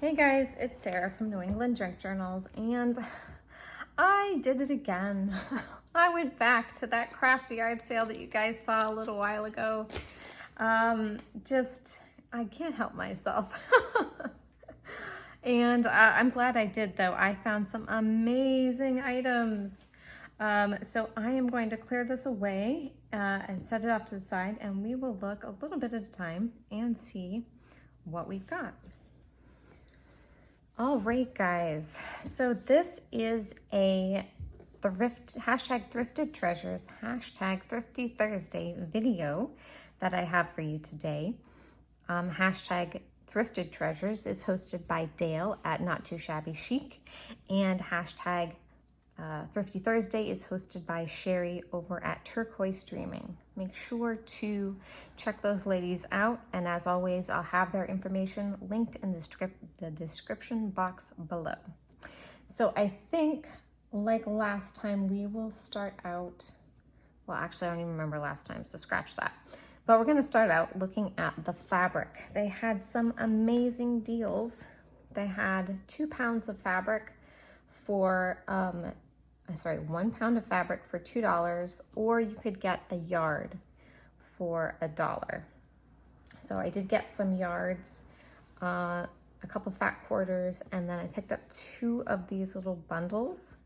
Hey guys, it's Sarah from New England Junk Journals, and I did it again. I went back to that crafty yard sale that you guys saw a little while ago. I can't help myself. And I'm glad I did, though. I found some amazing items. So I am going to clear this away and set it off to the side, and we will look a little bit at a time and see what we've got. All right, guys, so this is a hashtag thrifted treasures, hashtag thrifty Thursday video that I have for you today. Hashtag thrifted treasures is hosted by Dale at Not Too Shabby Chic, and hashtag Thrifty Thursday is hosted by Sherry over at Turquoise Dreaming. Make sure to check those ladies out, and as always, I'll have their information linked in the description box below. So I think, like last time, we will start out, well, actually, I don't even remember last time, so scratch that. But we're going to start out looking at the fabric. They had some amazing deals. They had 2 pounds of fabric for 1 pound of fabric for $2, or you could get a yard for $1. So I did get some yards, a couple fat quarters, and then I picked up 2 of these little bundles.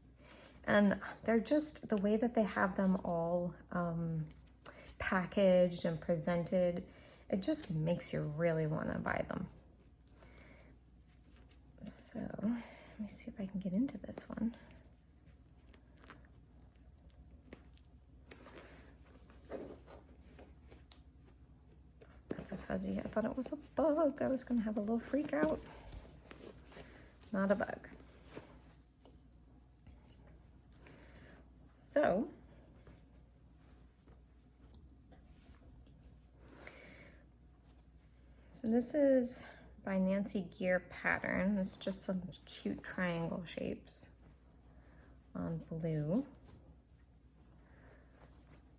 And they're just, the way that they have them all packaged and presented, it just makes you really want to buy them. So let me see if I can get into this one. That's a fuzzy. I thought it was a bug. I was going to have a little freak out. Not a bug. So this is by Nancy Gear Pattern. It's just some cute triangle shapes on blue.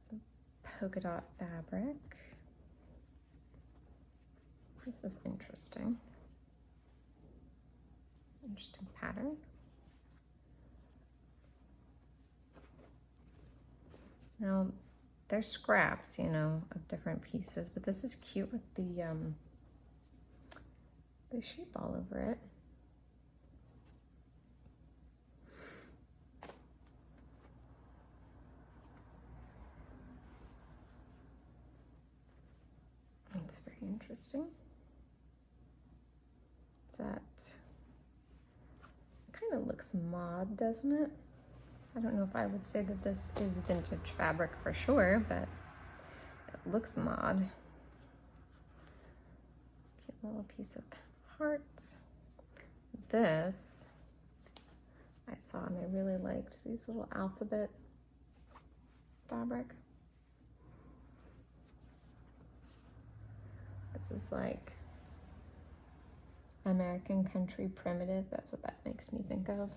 Some polka dot fabric. This is interesting. Interesting pattern. Now, they're scraps, you know, of different pieces, but this is cute with the shape all over it. It's very interesting. That kind of looks mod, doesn't it? I don't know if I would say that this is vintage fabric for sure, but it looks mod. Cute little piece of hearts. This I saw and I really liked these little alphabet fabric. This is like American Country Primitive. That's what that makes me think of.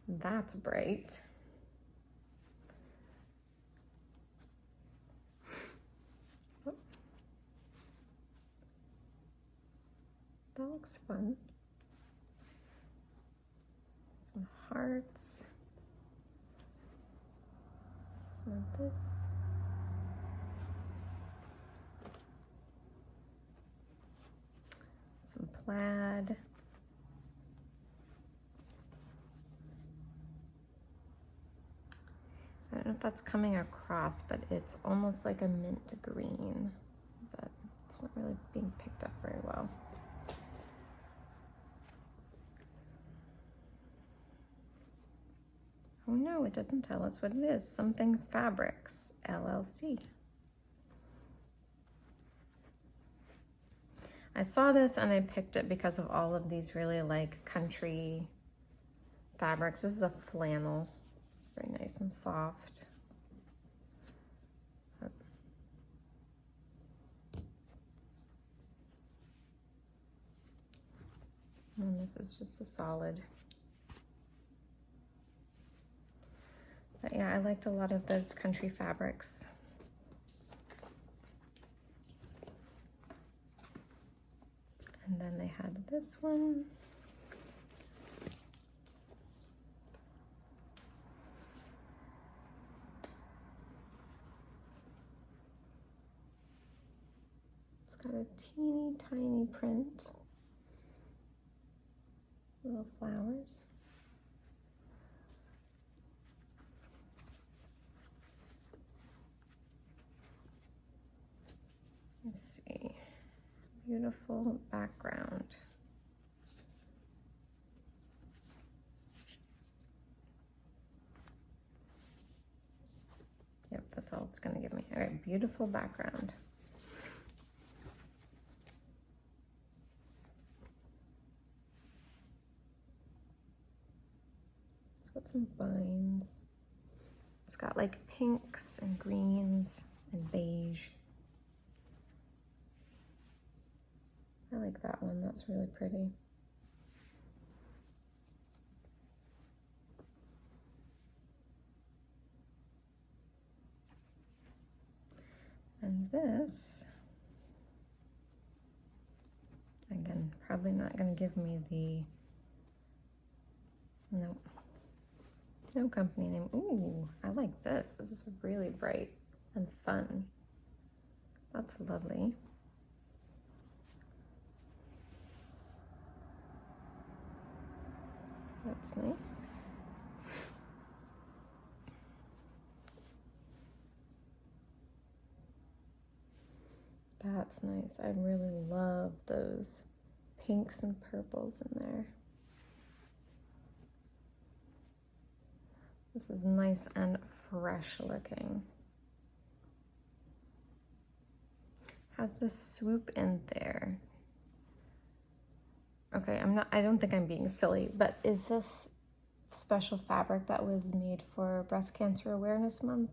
That's bright. Oh. That looks fun. Some hearts. Some of this. Some plaid. I don't know if that's coming across, but it's almost like a mint green, but it's not really being picked up very well. Oh no, it doesn't tell us what it is. Something Fabrics, LLC. I saw this and I picked it because of all of these really like country fabrics. This is a flannel. It's very nice and soft. And this is just a solid. But yeah, I liked a lot of those country fabrics. And then they had this one. It's got a teeny tiny print. Little flowers. Let's see. Beautiful background. Yep, that's all it's going to give me. All right, beautiful background. It's got some vines. It's got like pinks and greens and beige. I like that one, that's really pretty. And this, again, probably not going to give me the, no company name. Ooh, I like this. This is really bright and fun. That's lovely. That's nice. That's nice. I really love those pinks and purples in there. This is nice and fresh looking. Has this swoop in there. Okay, I don't think I'm being silly, but is this special fabric that was made for Breast Cancer Awareness Month?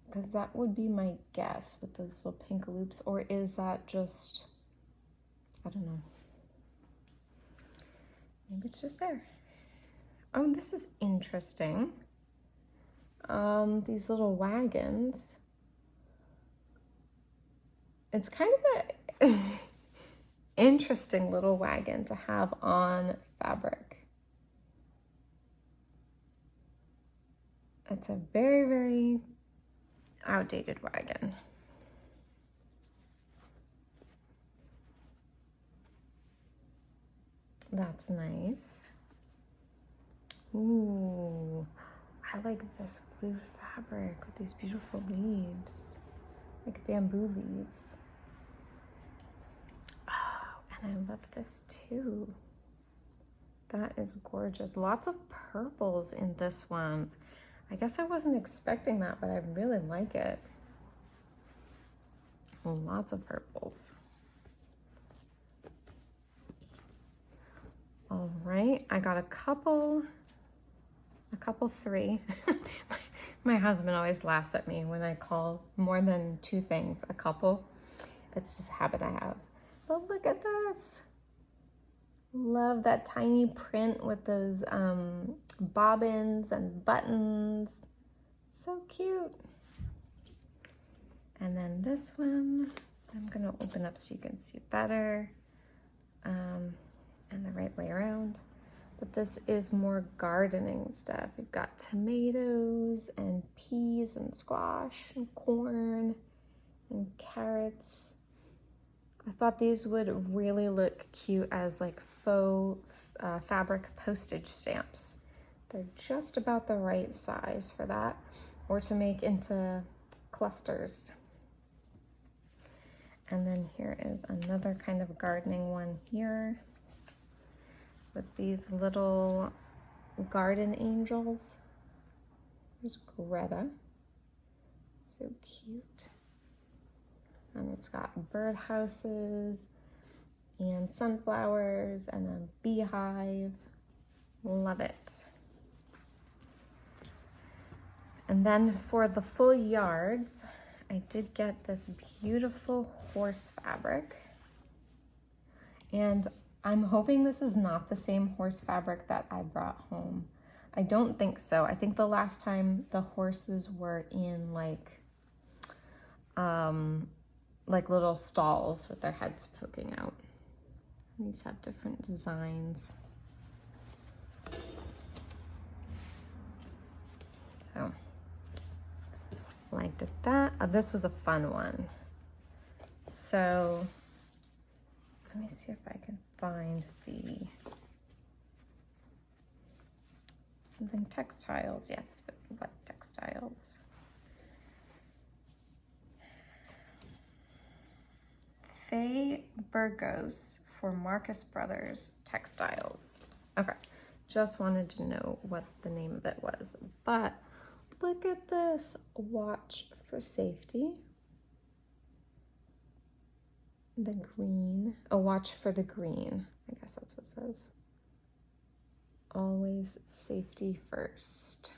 Because that would be my guess with those little pink loops, or is that just, I don't know. Maybe it's just there. Oh, this is interesting. These little wagons. It's kind of a interesting little wagon to have on fabric. It's a very, very outdated wagon. That's nice. Ooh, I like this blue fabric with these beautiful leaves, like bamboo leaves. Oh, and I love this too. That is gorgeous. Lots of purples in this one. I guess I wasn't expecting that, but I really like it. Lots of purples. All right, I got a couple three. My husband always laughs at me when I call more than two things a couple. It's just a habit I have. But look at this. Love that tiny print with those bobbins and buttons. So cute. And then this one, I'm gonna open up so you can see it better. And the right way around. But this is more gardening stuff. We've got tomatoes and peas and squash and corn and carrots. I thought these would really look cute as like faux fabric postage stamps. They're just about the right size for that, or to make into clusters. And then here is another kind of gardening one here with these little garden angels. There's Greta, so cute. And it's got bird houses and sunflowers and a beehive. Love it. And then for the full yards, I did get this beautiful horse fabric. And I'm hoping this is not the same horse fabric that I brought home. I don't think so. I think the last time the horses were in like like little stalls with their heads poking out. And these have different designs. So, liked that. This was a fun one. So, let me see if I can find the something textiles. Yes, but what textiles? Faye Burgos for Marcus Brothers Textiles. Okay, just wanted to know what the name of it was. But look at this, watch for safety. The green, a watch for the green. I guess that's what it says. Always safety first.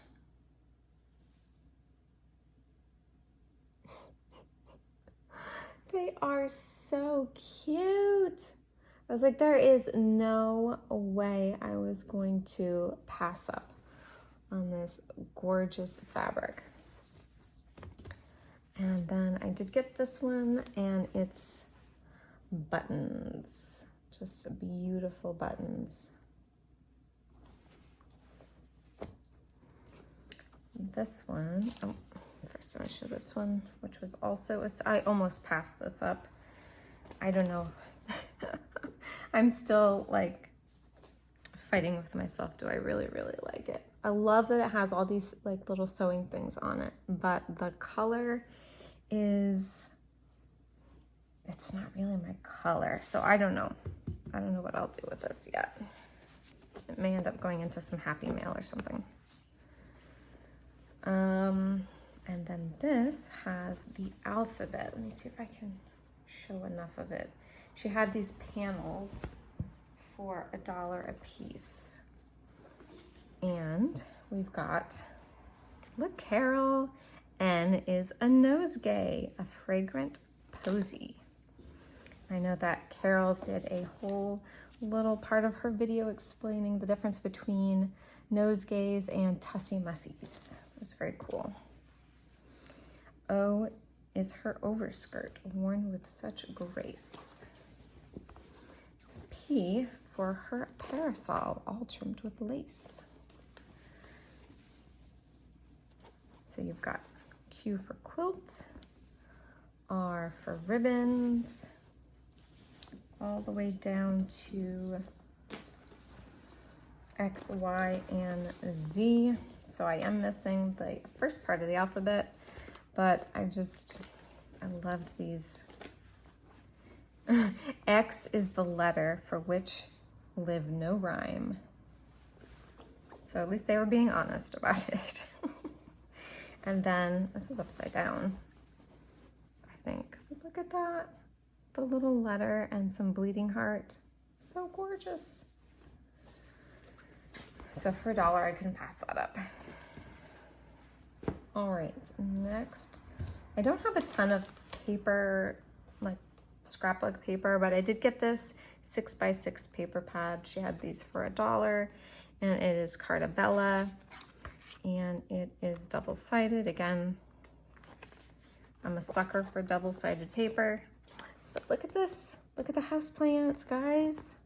They are so cute. I was like, there is no way I was going to pass up on this gorgeous fabric. And then I did get this one, and it's buttons, just beautiful buttons. This one, oh, first I'm gonna show this one, which was also, I almost passed this up. I don't know. I'm still like fighting with myself. Do I really, really like it? I love that it has all these like little sewing things on it, but the color is, it's not really my color. So I don't know. I don't know what I'll do with this yet. It may end up going into some Happy Mail or something. And then this has the alphabet. Let me see if I can show enough of it. She had these panels for $1 a piece. And we've got, look, Carol, N is a nosegay, a fragrant posy. I know that Carol did a whole little part of her video explaining the difference between nosegays and tussy mussies. It was very cool. O is her overskirt, worn with such grace. P for her parasol, all trimmed with lace. So you've got Q for quilt, R for ribbons, all the way down to X, Y, and Z. So I am missing the first part of the alphabet, but I loved these. X is the letter for which live no rhyme. So at least they were being honest about it. And then this is upside down, I think. Look at that. The little letter and some bleeding heart. So gorgeous. So for $1, I couldn't pass that up. All right, next. I don't have a ton of paper, like scrapbook paper, but I did get this 6x6 paper pad. She had these for $1, and it is Carta Bella, and it is double-sided. Again, I'm a sucker for double-sided paper. But look at this. Look at the houseplants, guys.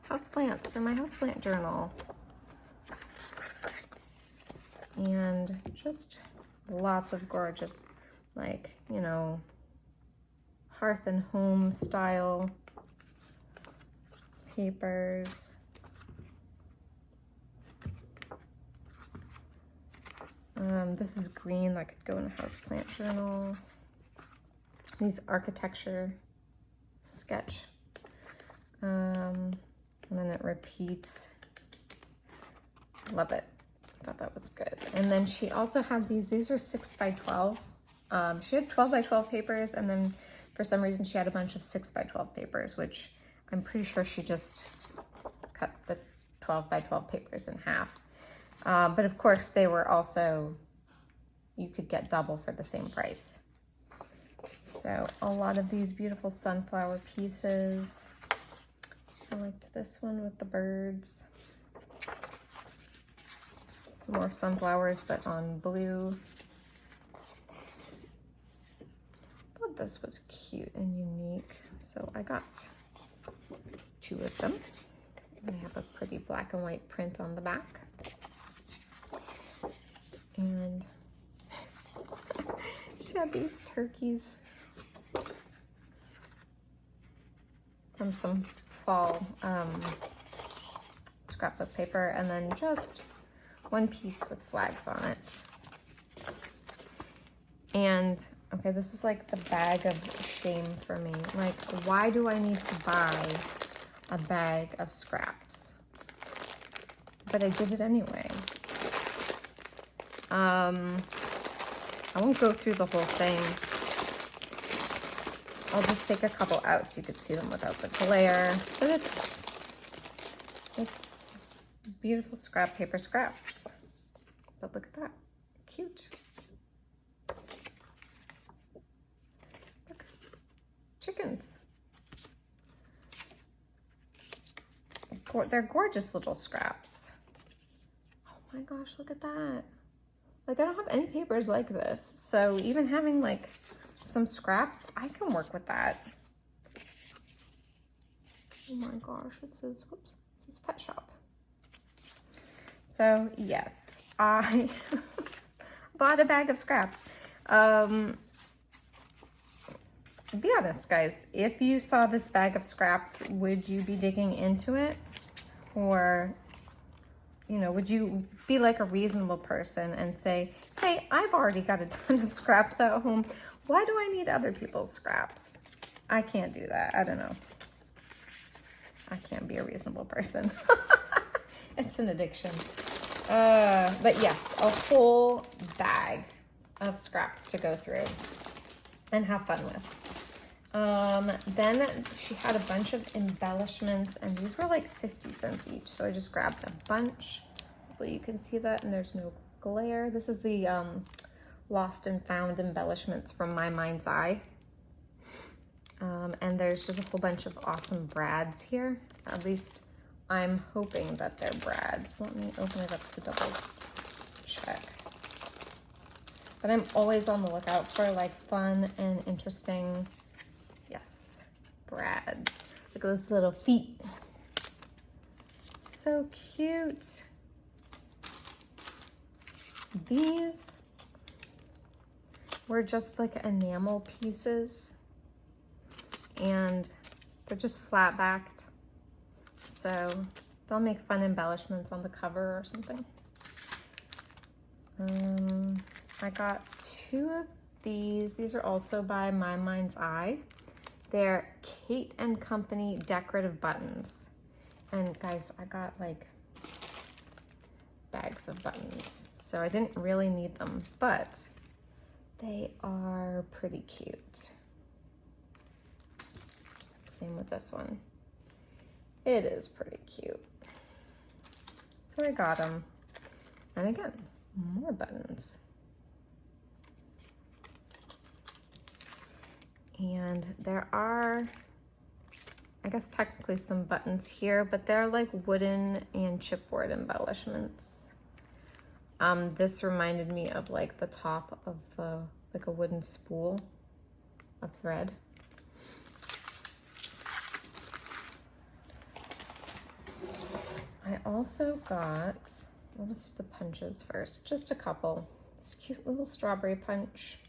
Houseplants for my houseplant journal. And just lots of gorgeous, like, you know, hearth and home style papers. This is green, that could go in a houseplant journal. These architecture sketch. And then it repeats. Love it. Thought that was good. And then she also had these are 6x12. She had 12x12 papers, and then for some reason she had a bunch of 6x12 papers, which I'm pretty sure she just cut the 12x12 papers in half. But of course they were also, you could get double for the same price. So a lot of these beautiful sunflower pieces. I liked this one with the birds. Some more sunflowers, but on blue. thought this was cute and unique, so I got 2 of them. They have a pretty black and white print on the back. And she had these turkeys from some fall scrapbook paper, and then just one piece with flags on it. And okay, this is like the bag of shame for me. Like, why do I need to buy a bag of scraps? But I did it anyway. I won't go through the whole thing. I'll just take a couple out so you could see them without the glare. But it's beautiful scrap paper scraps. But look at that, cute. Look, chickens. They're gorgeous little scraps. Oh my gosh, look at that. Like, I don't have any papers like this. So even having like some scraps, I can work with that. Oh my gosh, it says, whoops, it says pet shop. So yes, I bought a bag of scraps. Be honest, guys, if you saw this bag of scraps, would you be digging into it? Or, you know, would you be like a reasonable person and say, hey, I've already got a ton of scraps at home. Why do I need other people's scraps? I can't do that. I don't know. I can't be a reasonable person. It's an addiction. But yes, a whole bag of scraps to go through and have fun with. Then she had a bunch of embellishments, and these were like 50 cents each. So I just grabbed a bunch. Hopefully you can see that, and there's no glare. This is the Lost and Found embellishments from My Mind's Eye. And there's just a whole bunch of awesome brads here. At least I'm hoping that they're brads. Let me open it up to double check. But I'm always on the lookout for like fun and interesting, yes, brads. Look at those little feet. So cute. These were just like enamel pieces, and they're just flat backed. So they'll make fun embellishments on the cover or something. I got 2 of these. These are also by My Mind's Eye. They're Kate and Company decorative buttons. And guys, I got like bags of buttons. So I didn't really need them, but they are pretty cute. Same with this one. It is pretty cute. So I got them. And again, more buttons. And there are, I guess technically some buttons here, but they're like wooden and chipboard embellishments. This reminded me of like the top of like a wooden spool of thread. I also got, well, let's do the punches first, just a couple. This cute little strawberry punch.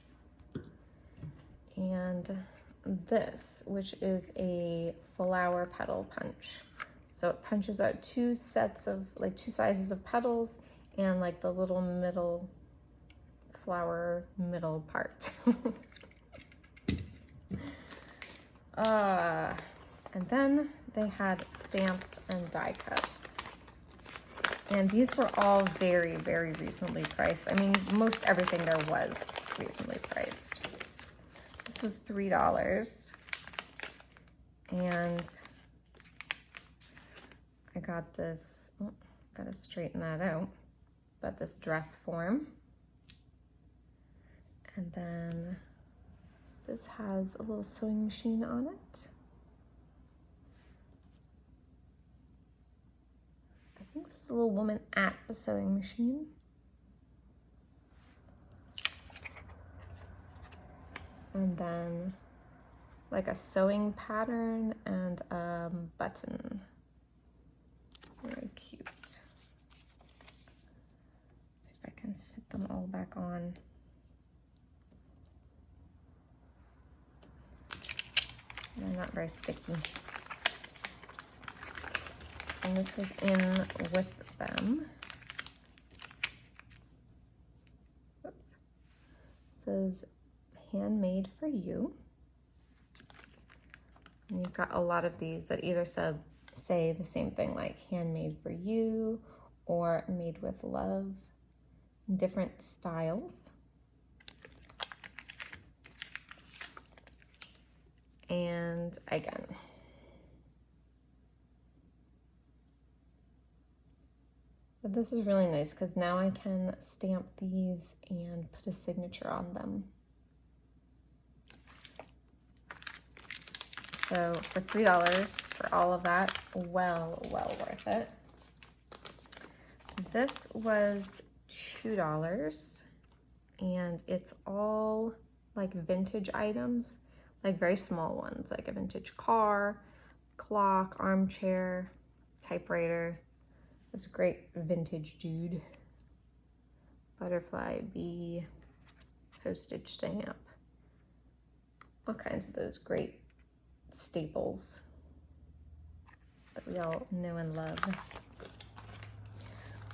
And this, which is a flower petal punch. So it punches out 2 sets of, like 2 sizes of petals and like the little middle flower middle part. And then they had stamps and die cuts. And these were all very, very reasonably priced. I mean, most everything there was reasonably priced. This was $3. And I got this, oh, gotta straighten that out, but this dress form. And then this has a little sewing machine on it. I think this is a little woman at the sewing machine. And then like a sewing pattern and a button. Very cute. See if I can fit them all back on. They're not very sticky. And this was in with them. Oops. It says handmade for you. And you've got a lot of these that either say the same thing, like handmade for you or made with love, in different styles. And again, but this is really nice because now I can stamp these and put a signature on them. So for $3 for all of that, well worth it. This was $2 and it's all like vintage items, like very small ones, like a vintage car, clock, armchair, typewriter. This great vintage dude, butterfly, bee, postage stamp, all kinds of those great staples that we all know and love.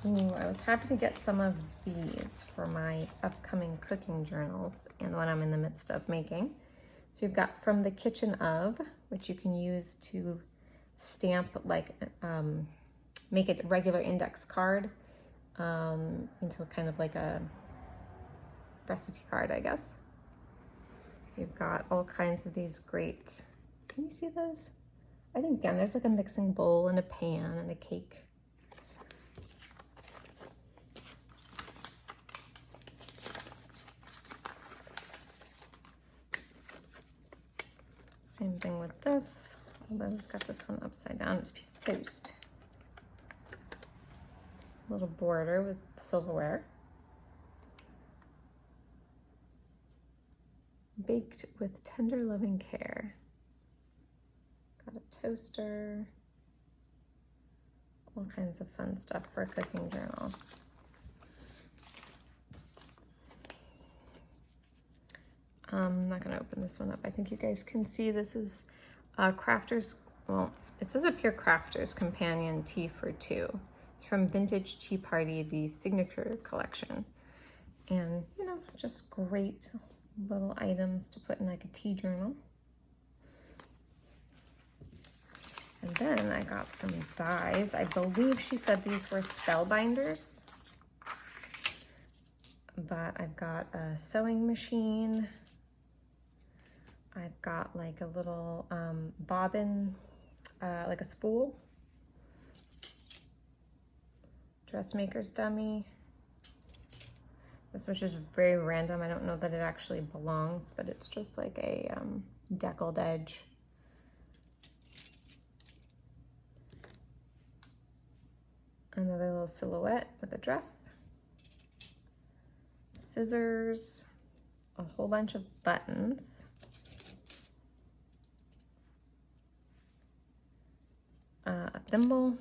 Ooh, I was happy to get some of these for my upcoming cooking journals and the one I'm in the midst of making. So you've got From the Kitchen of, which you can use to stamp like, make a regular index card into kind of like a recipe card, I guess. You've got all kinds of these great, can you see those? I think again, there's like a mixing bowl and a pan and a cake. Same thing with this, although we've got this one upside down, it's a piece of toast. Little border with silverware. Baked with tender loving care. Got a toaster. All kinds of fun stuff for a cooking journal. I'm not going to open this one up. I think you guys can see this is Crafters, well, it says up here Crafters Companion Tea for Two. It's from Vintage Tea Party, the Signature Collection. And, you know, just great little items to put in like a tea journal. And then I got some dies. I believe she said these were spellbinders. But I've got a sewing machine. I've got like a little bobbin, like a spool. Dressmaker's dummy. This was just very random. I don't know that it actually belongs, but it's just like a deckled edge. Another little silhouette with a dress. Scissors. A whole bunch of buttons. A thimble.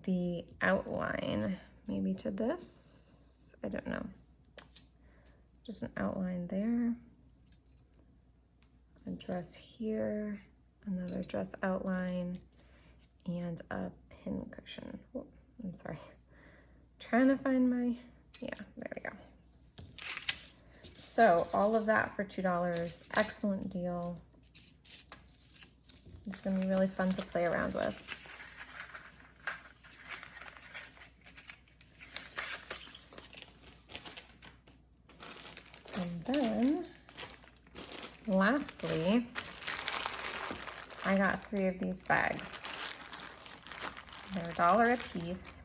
The outline, maybe to this, I don't know. Just an outline there. A dress here, another dress outline, and a pin cushion. Oh, I'm sorry. Trying to find my, yeah, there we go. So all of that for $2, excellent deal. It's gonna be really fun to play around with. And then, lastly, I got 3 of these bags. They're $1 a piece.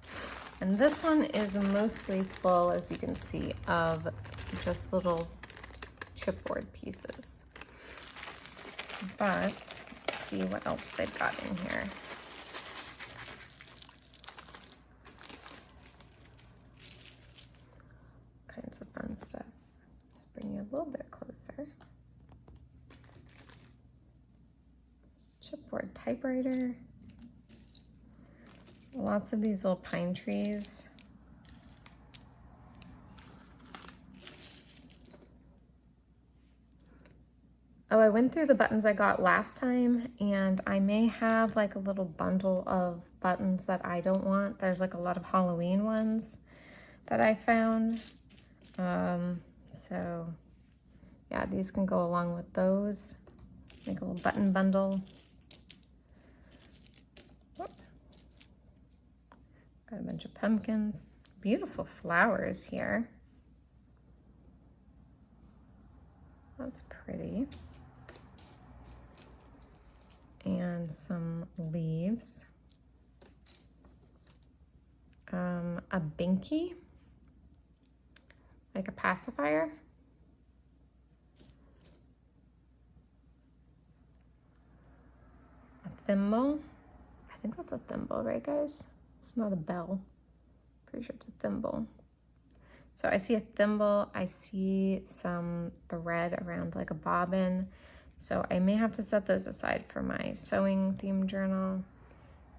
And this one is mostly full, as you can see, of just little chipboard pieces. But, let's see what else they've got in here. Kinds of fun stuff. there. Chipboard typewriter. Lots of these little pine trees. Oh, I went through the buttons I got last time, and I may have like a little bundle of buttons that I don't want. There's like a lot of Halloween ones that I found. So yeah, these can go along with those. Make a little button bundle. Got a bunch of pumpkins. Beautiful flowers here. That's pretty. And some leaves. A binky, like a pacifier. A thimble. I think that's a thimble, right guys? It's not a bell. Pretty sure it's a thimble. So I see a thimble, I see some thread around like a bobbin. So I may have to set those aside for my sewing theme journal.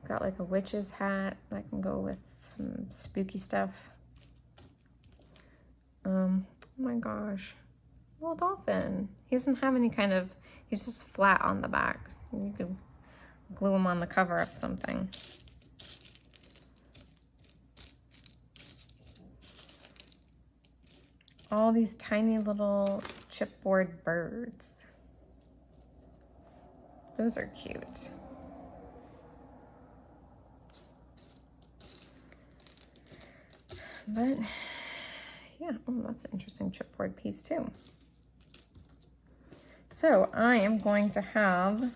Got like a witch's hat that can go with some spooky stuff. Oh my gosh, little dolphin. He doesn't have any kind of, he's just flat on the back. You could glue him on the cover of something. All these tiny little chipboard birds. Those are cute. But yeah, oh, that's an interesting chipboard piece too. So I am going to have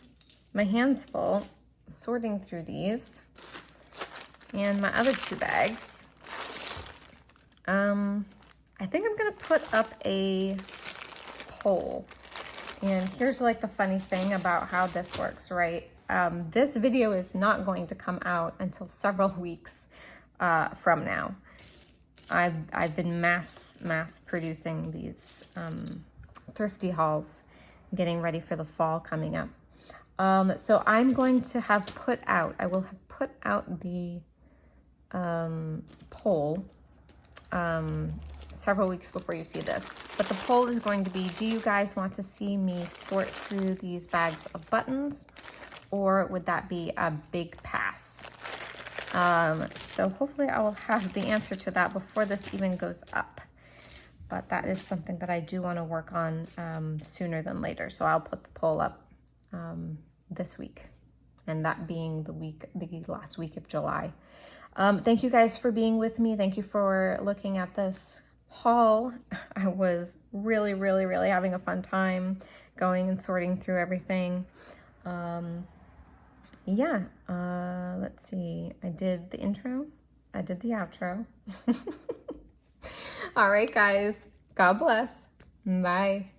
my hands full sorting through these and my other two bags. I think I'm gonna put up a poll. And here's like the funny thing about how this works, right? This video is not going to come out until several weeks from now. I've been mass producing these thrifty hauls, getting ready for the fall coming up. So I'm going to have put out, I will have put out the poll several weeks before you see this. But the poll is going to be, do you guys want to see me sort through these bags of buttons, or would that be a big pass? So hopefully I will have the answer to that before this even goes up. But that is something that I do want to work on sooner than later. So I'll put the poll up this week, and that being the last week of July. Thank you guys for being with me. Thank you for looking at this haul. I was really having a fun time going and sorting through everything. Yeah, let's see. I did the intro. I did the outro. All right, guys. God bless. Bye.